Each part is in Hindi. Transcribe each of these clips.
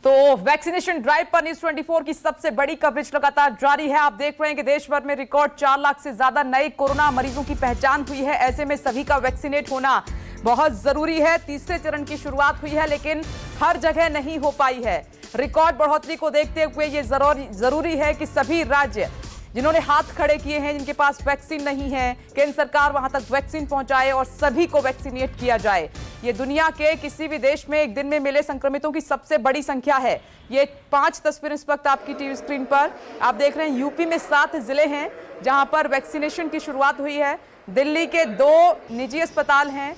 तो वैक्सीनेशन ड्राइव पर न्यूज़ 24 की सबसे बड़ी कवरेज लगातार जारी है। आप देख रहे हैं कि देश भर में रिकॉर्ड 4 लाख से ज्यादा नए कोरोना मरीजों की पहचान हुई है। ऐसे में सभी का वैक्सीनेट होना बहुत जरूरी है। तीसरे चरण की शुरुआत हुई है, लेकिन हर जगह नहीं हो पाई है। रिकॉर्ड बढ़ोतरी को देखते हुए ये जरूरी है कि सभी राज्य जिन्होंने हाथ खड़े किए हैं, जिनके पास वैक्सीन नहीं है, केंद्र सरकार वहां तक वैक्सीन पहुंचाए और सभी को वैक्सीनेट किया जाए। ये दुनिया के किसी भी देश में एक दिन में मिले संक्रमितों की सबसे बड़ी संख्या है। ये 5 तस्वीरें इस वक्त आपकी टीवी स्क्रीन पर आप देख रहे हैं। यूपी में 7 जिले हैं जहां पर वैक्सीनेशन की शुरुआत हुई है। दिल्ली के 2 निजी अस्पताल हैं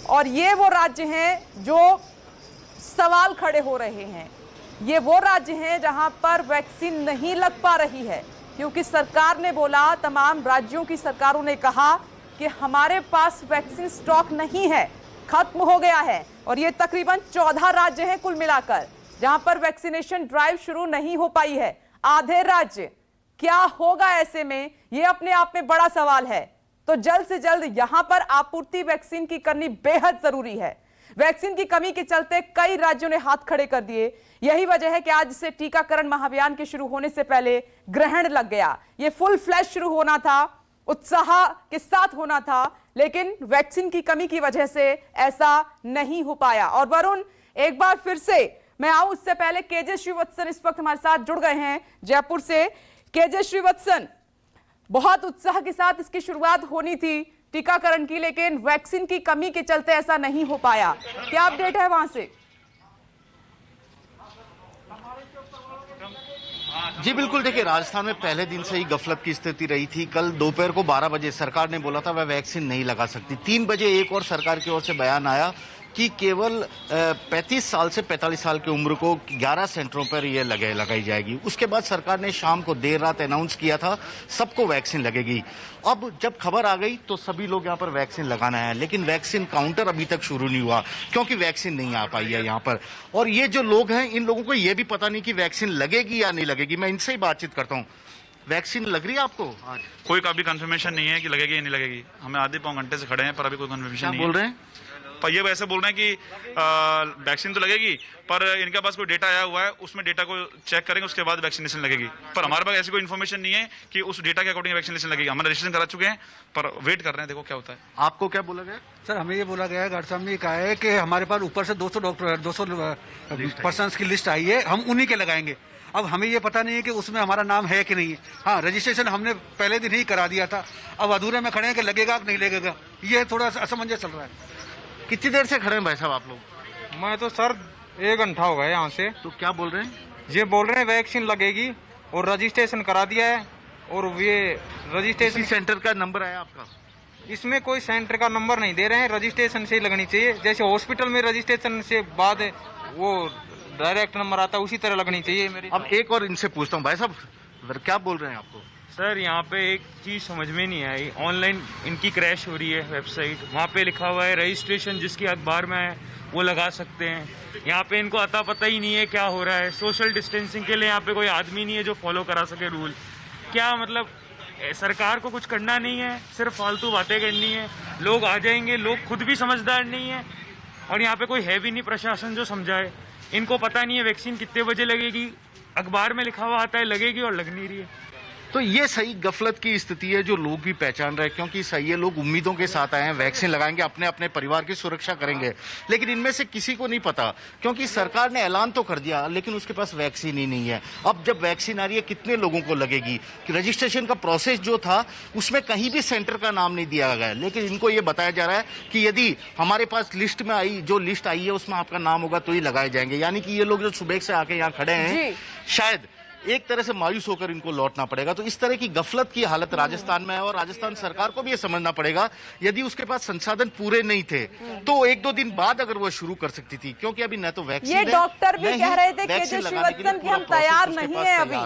और ये वो राज्य हैं जो सवाल खड़े हो रहे हैं। ये वो राज्य हैं जहां पर वैक्सीन नहीं लग पा रही है, क्योंकि सरकार ने बोला, तमाम राज्यों की सरकारों ने कहा कि हमारे पास वैक्सीन स्टॉक नहीं है, खत्म हो गया है। और ये तकरीबन 14 राज्य हैं कुल मिलाकर जहां पर वैक्सीनेशन ड्राइव शुरू नहीं हो पाई है। आधे राज्य, क्या होगा ऐसे में? ये अपने आप में बड़ा सवाल है। तो जल्द से जल्द यहां पर आपूर्ति वैक्सीन की करनी बेहद जरूरी है। वैक्सीन की कमी के चलते कई राज्यों ने हाथ खड़े कर दिए। यही वजह है कि आज से टीकाकरण महाअभियान के शुरू होने से पहले ग्रहण लग गया। ये फुल फ्लैश शुरू होना था, उत्साह के साथ होना था, लेकिन वैक्सीन की कमी की वजह से ऐसा नहीं हो पाया। और वरुण, एक बार फिर से मैं आऊं उससे पहले केजे श्रीवत्सन इस वक्त हमारे साथ जुड़ गए हैं जयपुर से। केजे श्रीवत्सन, बहुत उत्साह के साथ इसकी शुरुआत होनी थी टीकाकरण की, लेकिन वैक्सीन की कमी के चलते ऐसा नहीं हो पाया। क्या अपडेट है वहां से? जी बिल्कुल, देखिए राजस्थान में पहले दिन से ही गफलत की स्थिति रही थी। कल दोपहर को 12 बजे सरकार ने बोला था वह वैक्सीन नहीं लगा सकती। 3 बजे एक और सरकार की ओर से बयान आया कि केवल 35 साल से 45 साल की उम्र को 11 सेंटरों पर यह लगाई जाएगी। उसके बाद सरकार ने शाम को देर रात अनाउंस किया था सबको वैक्सीन लगेगी। अब जब खबर आ गई तो सभी लोग यहाँ पर वैक्सीन लगाना है, लेकिन वैक्सीन काउंटर अभी तक शुरू नहीं हुआ क्योंकि वैक्सीन नहीं आ पाई है यहाँ पर। और ये जो लोग हैं, इन लोगों को ये भी पता नहीं कि वैक्सीन लगेगी या नहीं लगेगी। मैं इनसे ही बातचीत करता हूँ। वैक्सीन लग रही है आपको? कोई अभी कंफर्मेशन नहीं है कि लगेगी या नहीं लगेगी। हमें आधे पौन घंटे से खड़े हैं पर अभी कोई कंफर्मेशन नहीं है। बोल रहे हैं पर ये वैसे बोल रहे हैं कि वैक्सीन तो लगेगी, पर इनके पास कोई डेटा आया हुआ है, उसमें डेटा को चेक करेंगे, उसके बाद वैक्सीनेशन लगेगी। पर हमारे पास ऐसी कोई इन्फॉर्मेशन नहीं है कि उस डेटा के अकॉर्डिंग वैक्सीनेशन लगेगी। हमने रजिस्ट्रेशन करा चुके हैं पर वेट कर रहे हैं, देखो क्या होता है। आपको क्या बोला गया? सर, हमें ये बोला गया है, डॉक्टर साहब ने कहा है कि हमारे पास ऊपर से 200 डॉक्टर 200 पर्सन्स की लिस्ट आई है, हम उन्हीं के लगाएंगे। अब हमें ये पता नहीं है कि उसमें हमारा नाम है कि नहीं है। हाँ, रजिस्ट्रेशन हमने पहले दिन ही करा दिया था। अब अधूरे में खड़े हैं कि लगेगा कि नहीं लगेगा, ये थोड़ा असमंजस चल रहा है। कितनी देर से खड़े हैं भाई साहब आप लोग? मैं तो सर 1 घंटा हो गया यहाँ से। तो क्या बोल रहे हैं? ये बोल रहे हैं वैक्सीन लगेगी और रजिस्ट्रेशन करा दिया है। और ये रजिस्ट्रेशन सेंटर का नंबर आया आपका? इसमें कोई सेंटर का नंबर नहीं दे रहे हैं, रजिस्ट्रेशन से ही लगनी चाहिए। जैसे हॉस्पिटल में रजिस्ट्रेशन से बाद वो डायरेक्ट नंबर आता है, उसी तरह लगनी चाहिए मेरी। अब एक और इनसे पूछता हूँ, भाई साहब क्या बोल रहे हैं आपको? सर, यहाँ पे एक चीज़ समझ में नहीं आई। ऑनलाइन इनकी क्रैश हो रही है वेबसाइट। वहाँ पे लिखा हुआ है रजिस्ट्रेशन जिसकी अखबार में है वो लगा सकते हैं। यहाँ पे इनको अता पता ही नहीं है क्या हो रहा है। सोशल डिस्टेंसिंग के लिए यहाँ पे कोई आदमी नहीं है जो फॉलो करा सके रूल। क्या मतलब सरकार को कुछ करना नहीं है, सिर्फ फालतू बातें करनी है। लोग आ जाएंगे, लोग खुद भी समझदार नहीं है और यहाँ पे कोई है भी नहीं प्रशासन जो समझाए। इनको पता नहीं है वैक्सीन कितने बजे लगेगी, अखबार में लिखा हुआ आता है लगेगी और लग नहीं रही है। तो ये सही गफलत की स्थिति है जो लोग भी पहचान रहे हैं, क्योंकि सही है, लोग उम्मीदों के साथ आए हैं, वैक्सीन लगाएंगे, अपने अपने परिवार की सुरक्षा करेंगे। लेकिन इनमें से किसी को नहीं पता, क्योंकि सरकार ने ऐलान तो कर दिया लेकिन उसके पास वैक्सीन ही नहीं है। अब जब वैक्सीन आ रही है, कितने लोगों को लगेगी? कि रजिस्ट्रेशन का प्रोसेस जो था उसमें कहीं भी सेंटर का नाम नहीं दिया गया, लेकिन इनको ये बताया जा रहा है कि यदि हमारे पास लिस्ट में आई, जो लिस्ट आई है उसमें आपका नाम होगा तो ही लगाए जाएंगे। यानी कि ये लोग जो सुबह से आके यहाँ खड़े हैं, शायद एक तरह से मायूस होकर इनको लौटना पड़ेगा। तो इस तरह की गफलत की हालत राजस्थान में है और राजस्थान सरकार को भी ये समझना पड़ेगा, यदि उसके पास संसाधन पूरे नहीं थे तो 1-2 दिन बाद अगर वो शुरू कर सकती थी, क्योंकि अभी न तो वैक्सीन, ये डॉक्टर भी कह रहे थे केजे श्रीवत्सन कि हम तैयार नहीं है, अभी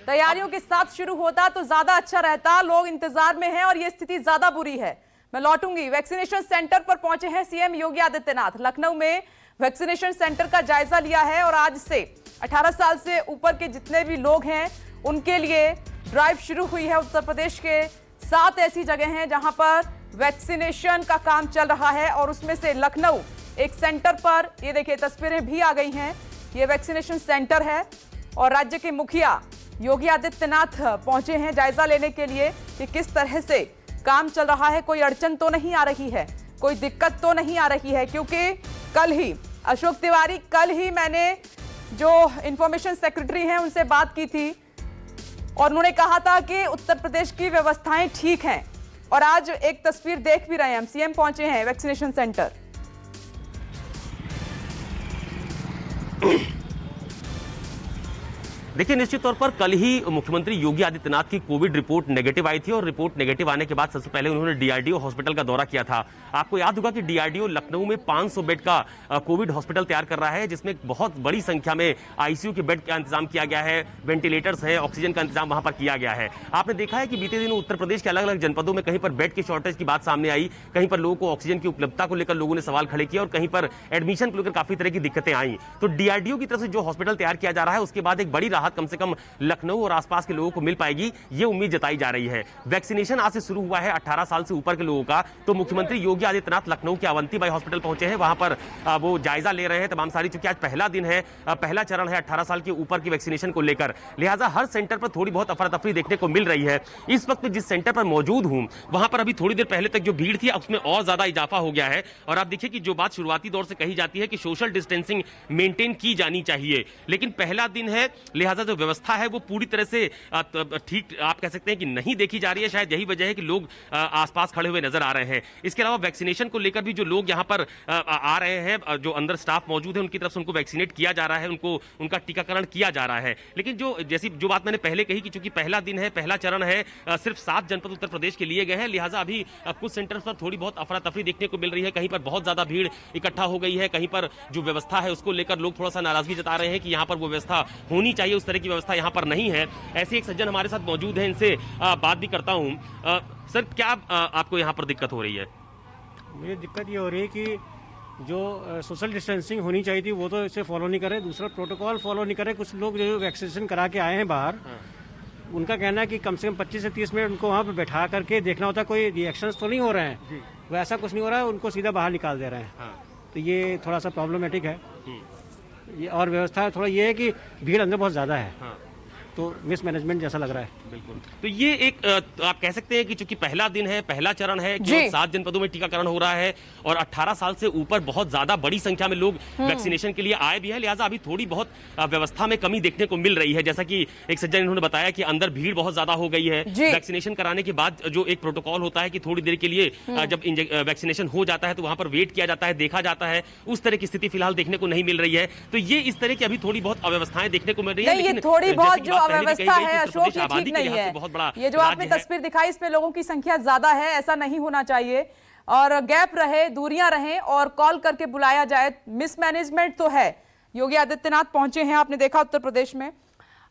तैयारियों के साथ शुरू होता तो ज्यादा अच्छा रहता। लोग इंतजार में हैं और ये स्थिति ज्यादा बुरी है। मैं लौटूंगी। वैक्सीनेशन सेंटर पर पहुंचे हैं सीएम योगी आदित्यनाथ। लखनऊ में वैक्सीनेशन सेंटर का जायजा लिया है और आज से 18 साल से ऊपर के जितने भी लोग हैं उनके लिए ड्राइव शुरू हुई है। उत्तर प्रदेश के 7 ऐसी जगह हैं जहां पर वैक्सीनेशन का काम चल रहा है और उसमें से लखनऊ एक सेंटर पर, ये देखिए तस्वीरें भी आ गई हैं, ये वैक्सीनेशन सेंटर है और राज्य के मुखिया योगी आदित्यनाथ पहुंचे हैं जायजा लेने के लिए कि किस तरह से काम चल रहा है, कोई अड़चन तो नहीं आ रही है, कोई दिक्कत तो नहीं आ रही है। क्योंकि कल ही अशोक तिवारी, कल ही मैंने जो इंफॉर्मेशन सेक्रेटरी हैं उनसे बात की थी और उन्होंने कहा था कि उत्तर प्रदेश की व्यवस्थाएं ठीक हैं। और आज एक तस्वीर देख भी रहे हैं हम, सीएम पहुंचे हैं वैक्सीनेशन सेंटर। देखिए, निश्चित तौर पर कल ही मुख्यमंत्री योगी आदित्यनाथ की कोविड रिपोर्ट नेगेटिव आई थी और रिपोर्ट नेगेटिव आने के बाद सबसे पहले उन्होंने डीआरडीओ हॉस्पिटल का दौरा किया था। आपको याद होगा कि डीआरडीओ लखनऊ में 500 बेड का कोविड हॉस्पिटल तैयार कर रहा है, जिसमें बहुत बड़ी संख्या में आईसीयू के बेड का इंतजाम किया गया है, वेंटिलेटर्स है, ऑक्सीजन का इंतजाम वहां पर किया गया है। आपने देखा है कि बीते दिनों उत्तर प्रदेश के अलग अलग जनपदों में कहीं पर बेड की शॉर्टेज की बात सामने आई, कहीं पर लोगों को ऑक्सीजन की उपलब्धता को लेकर लोगों ने सवाल खड़े किए और कहीं पर एडमिशन को लेकर काफी तरह की दिक्कतें आई। तो डीआरडीओ की तरफ से जो हॉस्पिटल तैयार किया जा रहा है उसके बाद एक बड़ी राहत कम से कम लखनऊ और आसपास के लोगों को मिल पाएगी, ये उम्मीद जताई जा रही है। वैक्सीनेशन आज से शुरू हुआ है 18 साल से ऊपर के लोगों का। तो मुख्यमंत्री योगी आदित्यनाथ लखनऊ के अवंतीबाई हॉस्पिटल पहुंचे हैं, वहां पर वो जायजा ले रहे हैं तमाम सारी, चूंकि आज पहला दिन है, पहला चरण है 18 साल के ऊपर की वैक्सीनेशन को लेकर, लिहाजा हर सेंटर पर थोड़ी बहुत अफरा तफरी देखने को मिल रही है। इस वक्त जिस सेंटर पर मौजूद हूं वहां पर अभी थोड़ी देर पहले तक जो भीड़ थी उसमें और ज्यादा इजाफा हो गया है। और आप देखिए कि जो बात शुरुआती दौर से कही जाती है कि सोशल डिस्टेंसिंग मेंटेन की जानी चाहिए, लेकिन पहला दिन है लिहाजा जो व्यवस्था है वो पूरी तरह से ठीक आप कह सकते हैं कि नहीं देखी जा रही है। शायद यही वजह है कि लोग आसपास खड़े हुए नजर आ रहे हैं। इसके अलावा वैक्सीनेशन को लेकर भी जो लोग यहां पर आ रहे हैं, जो अंदर स्टाफ मौजूद है उनकी तरफ से उनको वैक्सीनेट किया जा रहा है, उनका टीकाकरण किया जा रहा है। लेकिन जो बात मैंने पहले कही कि चूंकि पहला दिन है, पहला चरण है, सिर्फ 7 जनपद उत्तर प्रदेश के लिए गए हैं, लिहाजा अभी कुछ सेंटर्स पर थोड़ी बहुत अफरा तफरी देखने को मिल रही है। कहीं पर बहुत ज्यादा भीड़ इकट्ठा हो गई है, कहीं पर जो व्यवस्था है उसको लेकर लोग थोड़ा सा नाराजगी जता रहे हैं कि यहां पर वो व्यवस्था होनी चाहिए, उस तरह की व्यवस्था यहां पर नहीं है। ऐसे एक सज्जन हमारे साथ मौजूद हैं, इनसे बात भी करता हूं। सर, क्या आपको यहां पर दिक्कत हो रही है? मुझे दिक्कत ये हो रही है कि जो सोशल डिस्टेंसिंग होनी चाहिए थी वो तो इसे फॉलो नहीं करे, दूसरा प्रोटोकॉल फॉलो नहीं करे। कुछ लोग जो वैक्सीनेशन करा के आए हैं बाहर, उनका कहना है कि कम से कम 25 से 30 मिनट उनको वहाँ पे बैठा करके देखना होता है कोई रिएक्शंस तो नहीं हो रहे हैं। वैसा कुछ नहीं हो रहा है, उनको सीधा बाहर निकाल दे रहे हैं। तो ये थोड़ा सा प्रॉब्लमेटिक है। ये और व्यवस्था थोड़ा ये है कि भीड़ अंदर बहुत ज़्यादा है, तो मिसमैनेजमेंट जैसा लग रहा है। बिल्कुल। तो ये एक आप कह सकते हैं कि चूंकि पहला दिन है, पहला चरण है, 7 जनपदों में टीकाकरण हो रहा है और 18 साल से ऊपर बहुत ज्यादा बड़ी संख्या में लोग वैक्सीनेशन के लिए आए भी हैं, लिहाजा अभी थोड़ी बहुत व्यवस्था में कमी देखने को मिल रही है। जैसा कि एक सज्जन इन्होंने बताया कि अंदर भीड़ बहुत ज्यादा हो गई है। वैक्सीनेशन कराने के बाद जो एक प्रोटोकॉल होता है कि थोड़ी देर के लिए जब वैक्सीनेशन हो जाता है तो वहां पर वेट किया जाता है, देखा जाता है, उस तरह की स्थिति फिलहाल देखने को नहीं मिल रही है। तो ये इस तरह की अभी थोड़ी बहुत अव्यवस्थाएं देखने को मिल रही है। लेकिन थोड़ी बहुत जो अव्यवस्था है अशोक, ये ठीक नहीं है। बहुत बड़ा ये जो आपने तस्वीर दिखाई इसमें लोगों की संख्या ज्यादा है, ऐसा नहीं होना चाहिए और गैप रहे, दूरियां रहें और कॉल करके बुलाया जाए। मिसमैनेजमेंट तो है। योगी आदित्यनाथ पहुंचे हैं, आपने देखा उत्तर प्रदेश में।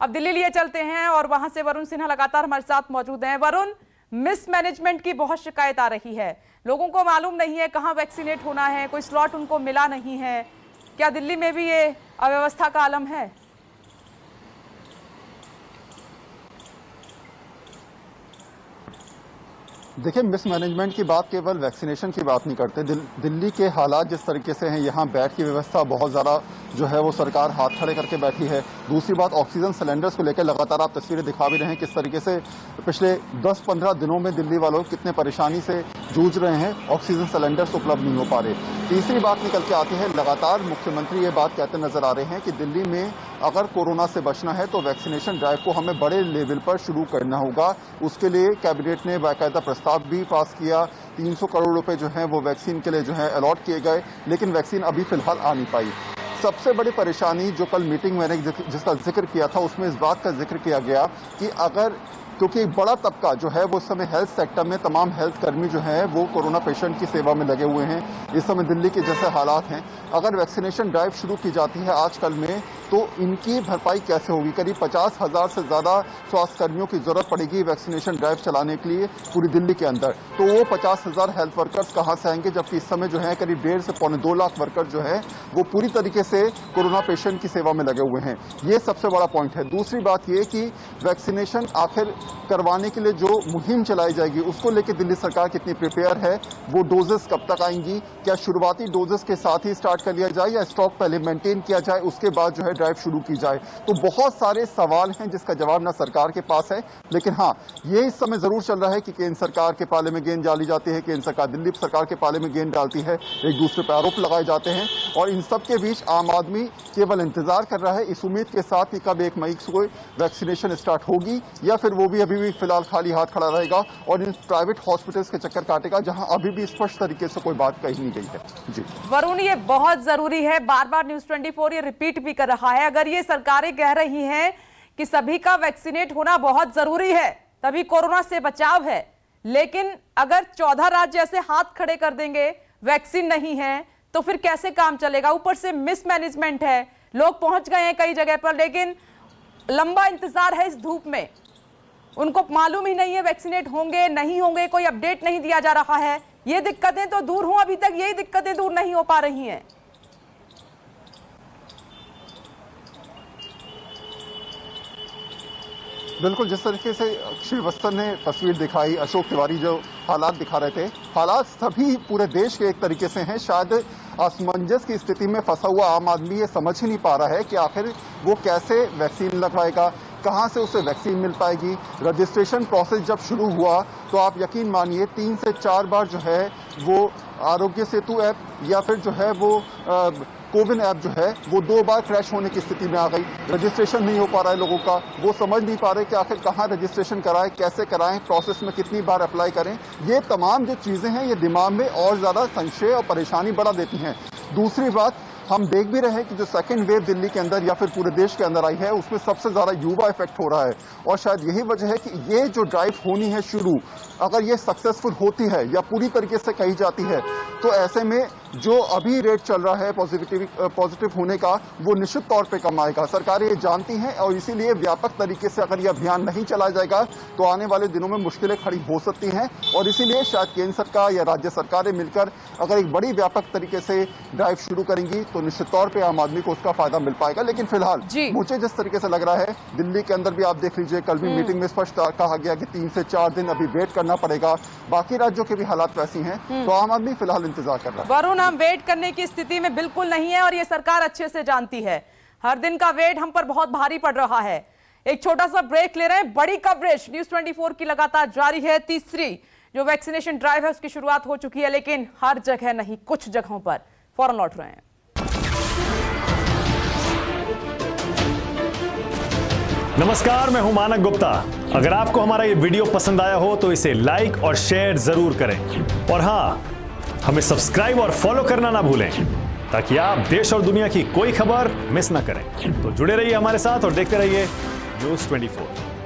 अब दिल्ली लिए चलते हैं और वहां से वरुण सिन्हा लगातार हमारे साथ मौजूद हैं। वरुण, मिसमैनेजमेंट की बहुत शिकायत आ रही है, लोगों को मालूम नहीं है कहां वैक्सीनेट होना है, कोई स्लॉट उनको मिला नहीं है। क्या दिल्ली में भी ये अव्यवस्था का आलम है? देखिए, मिसमैनेजमेंट की बात केवल वैक्सीनेशन की बात नहीं करते। दिल्ली के हालात जिस तरीके से हैं, यहाँ बेड की व्यवस्था बहुत ज़्यादा जो है वो सरकार हाथ खड़े करके बैठी है। दूसरी बात, ऑक्सीजन सिलेंडर्स को लेकर लगातार आप तस्वीरें दिखा भी रहे हैं किस तरीके से पिछले 10-15 दिनों में दिल्ली वालों कितने परेशानी से जूझ रहे हैं, ऑक्सीजन सिलेंडर्स उपलब्ध नहीं हो पा रहे। तीसरी बात निकल के आती है, लगातार मुख्यमंत्री ये बात कहते नजर आ रहे हैं कि दिल्ली में अगर कोरोना से बचना है तो वैक्सीनेशन ड्राइव को हमें बड़े लेवल पर शुरू करना होगा। उसके लिए कैबिनेट ने बाकायदा प्रस्ताव भी पास किया। 300 करोड़ रुपए जो है वो वैक्सीन के लिए जो है अलॉट किए गए, लेकिन वैक्सीन अभी फिलहाल आ नहीं पाई। सबसे बड़ी परेशानी जो कल मीटिंग मैंने जिसका जिक्र किया था उसमें इस बात का जिक्र किया गया कि अगर, क्योंकि एक बड़ा तबका जो है वो इस समय हेल्थ सेक्टर में, तमाम हेल्थ कर्मी जो हैं वो कोरोना पेशेंट की सेवा में लगे हुए हैं। इस समय दिल्ली के जैसे हालात हैं, अगर वैक्सीनेशन ड्राइव शुरू की जाती है आजकल में तो इनकी भरपाई कैसे होगी? करीब 50,000 से ज़्यादा स्वास्थ्य कर्मियों की जरूरत पड़ेगी वैक्सीनेशन ड्राइव चलाने के लिए पूरी दिल्ली के अंदर। तो वो 50,000 हेल्थ वर्कर्स कहाँ से आएंगे, जबकि इस समय जो है करीब 1.5 से पौने 2 लाख वर्कर जो है वो पूरी तरीके से कोरोना पेशेंट की सेवा में लगे हुए हैं। ये सबसे बड़ा पॉइंट है। दूसरी बात ये कि वैक्सीनेशन आखिर करवाने के लिए जो मुहिम चलाई जाएगी उसको लेकर दिल्ली सरकार कितनी प्रिपेयर है, वो डोजेस कब तक आएंगी, क्या शुरुआती डोजेस के साथ ही स्टार्ट कर लिया जाए या स्टॉक पहले मेंटेन किया जाए उसके बाद जो है ड्राइव शुरू की जाए। तो बहुत सारे सवाल हैं जिसका जवाब ना सरकार के पास है। लेकिन हाँ, ये इस समय जरूर चल रहा है कि केंद्र सरकार के पाले में गेंद डाली जाती है, केंद्र सरकार दिल्ली सरकार के पाले में गेंद डालती है, एक दूसरे पर आरोप लगाए जाते हैं और इन सब के बीच आम आदमी केवल इंतजार कर रहा है इस उम्मीद के साथ कि कब 1 मई को वैक्सीनेशन स्टार्ट होगी या फिर वो भी अभी भी फिलहाल खाली हाथ खड़ा रहेगा और इन प्राइवेट हॉस्पिटल्स के चक्कर काटेगा जहां अभी भी स्पष्ट तरीके से कोई बात कही नहीं गई है। जी वरुण, ये बहुत जरूरी है, बार बार न्यूज़ 24 ये रिपीट भी कर रहा है। अगर ये सरकारें कह रही हैं कि सभी का वैक्सीनेट होना बहुत जरूरी है, तभी कोरोना से बचाव है, लेकिन अगर 14 राज्य ऐसे हाथ खड़े कर देंगे वैक्सीन नहीं है तो फिर कैसे काम चलेगा? ऊपर से मिसमैनेजमेंट है, लोग पहुंच गए हैं कई जगह पर लेकिन लंबा इंतजार है इस धूप में, उनको मालूम ही नहीं है वैक्सीनेट होंगे नहीं होंगे, कोई अपडेट नहीं दिया जा रहा है। ये दिक्कतें तो दूर हों, अभी तक यही दिक्कतें दूर नहीं हो पा रही हैं। बिल्कुल, जिस तरीके से श्रीवास्तव ने तस्वीर दिखाई, अशोक तिवारी जो हालात दिखा रहे थे, हालात सभी पूरे देश के एक तरीके से हैं। शायद असमंजस की स्थिति में फंसा हुआ आम आदमी ये समझ ही नहीं पा रहा है कि आखिर वो कैसे वैक्सीन लगवाएगा, कहाँ से उसे वैक्सीन मिल पाएगी। रजिस्ट्रेशन प्रोसेस जब शुरू हुआ तो आप यकीन मानिए 3 से 4 बार जो है वो आरोग्य सेतु ऐप या फिर जो है वो कोविन ऐप जो है वो 2 बार क्रैश होने की स्थिति में आ गई। रजिस्ट्रेशन नहीं हो पा रहा है लोगों का, वो समझ नहीं पा रहे कि आखिर कहाँ रजिस्ट्रेशन कराएं, कैसे कराएं, प्रोसेस में कितनी बार अप्लाई करें। ये तमाम जो चीज़ें हैं ये दिमाग में और ज़्यादा संशय और परेशानी बढ़ा देती हैं। दूसरी बात, हम देख भी रहे हैं कि जो सेकंड वेव दिल्ली के अंदर या फिर पूरे देश के अंदर आई है उसमें सबसे ज़्यादा युवा इफेक्ट हो रहा है और शायद यही वजह है कि ये जो ड्राइव होनी है शुरू, अगर ये सक्सेसफुल होती है या पूरी तरीके से कही जाती है तो ऐसे में जो अभी रेट चल रहा है पॉजिटिव होने का वो निश्चित तौर पे कम आएगा। सरकारें ये जानती हैं और इसीलिए व्यापक तरीके से अगर ये अभियान नहीं चलाया जाएगा तो आने वाले दिनों में मुश्किलें खड़ी हो सकती हैं और इसीलिए शायद केंद्र सरकार या राज्य सरकारें मिलकर अगर एक बड़ी व्यापक तरीके से ड्राइव शुरू करेंगी तो निश्चित तौर पे आम आदमी को उसका फायदा मिल पाएगा। लेकिन फिलहाल मुझे जिस तरीके से लग रहा है दिल्ली के अंदर भी आप देख लीजिए, कल भी मीटिंग में स्पष्ट कहा गया कि 3 से 4 दिन अभी वेट करना पड़ेगा। बाकी राज्यों के भी हालात वैसी हैं तो आम आदमी फिलहाल इंतजार कर रहा है। वरुण, हम वेट करने की स्थिति में बिल्कुल नहीं है और ये सरकार अच्छे से जानती है। हर दिन का वेट हम पर बहुत भारी पड़ रहा है। एक छोटा सा ब्रेक ले रहे हैं। बड़ी कवरेज न्यूज़ 24 की लगातार जारी है। तीसरी जो वैक्सीनेशन ड्राइव है उसकी शुरुआत हो चुकी है लेकिन हर जगह नहीं, कुछ जगहों पर। फौरन लौट रहे हैं। नमस्कार, मैं हूं मानक गुप्ता। अगर आपको हमारा ये वीडियो पसंद आया हो तो इसे लाइक और शेयर जरूर करें और हाँ, हमें सब्सक्राइब और फॉलो करना ना भूलें ताकि आप देश और दुनिया की कोई खबर मिस ना करें। तो जुड़े रहिए हमारे साथ और देखते रहिए न्यूज़ 24।